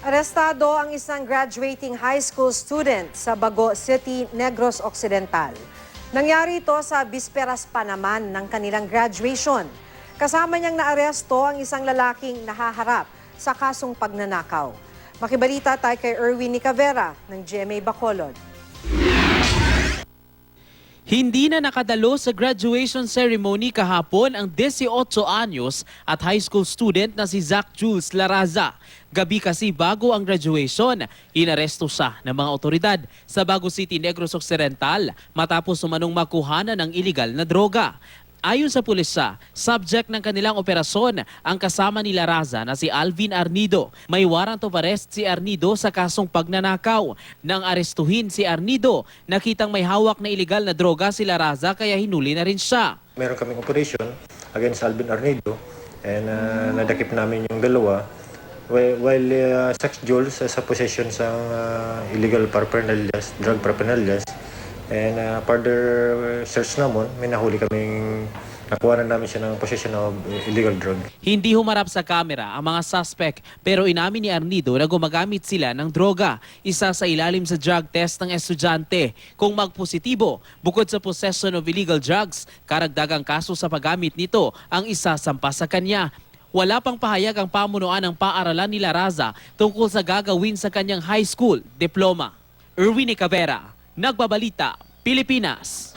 Arestado ang isang graduating high school student sa Bago City, Negros Occidental. Nangyari ito sa bisperas pa naman ng kanilang graduation. Kasama niyang naaresto ang isang lalaking nahaharap sa kasong pagnanakaw. Makibalita tayo kay Erwin Nicavera ng GMA Bacolod. Hindi na nakadalo sa graduation ceremony kahapon ang 18 anyos at high school student na si Zach Jules Laraza. Gabi kasi bago ang graduation, inaresto siya ng mga otoridad sa Bago City, Negros Occidental matapos umanong makuhanan ng iligal na droga. Ayon sa pulisya, subject ng kanilang operasyon ang kasama ni Laraza na si Alvin Arnido. May warrant of arrest si Arnido sa kasong pagnanakaw. Nang arestuhin si Arnido, nakitang may hawak na iligal na droga si Laraza kaya hinuli na rin siya. Meron kaming operation against Alvin Arnido and nadakip namin yung dalawa. While Zach Jules sa possession sa illegal paraphernalias, drug paraphernalias. And further search naman, may nahuli kaming nakuha na namin siya ng possession of illegal drug. Hindi humarap sa kamera ang mga suspect pero inamin ni Arnido na gumagamit sila ng droga. Isa sa ilalim sa drug test ng estudyante. Kung magpositibo, bukod sa possession of illegal drugs, karagdagang kaso sa paggamit nito ang isasampa sa kanya. Wala pang pahayag ang pamunuan ng paaralan ni Laraza tungkol sa gagawin sa kanyang high school diploma. Erwin Nicavera, Nagbabalita, Pilipinas.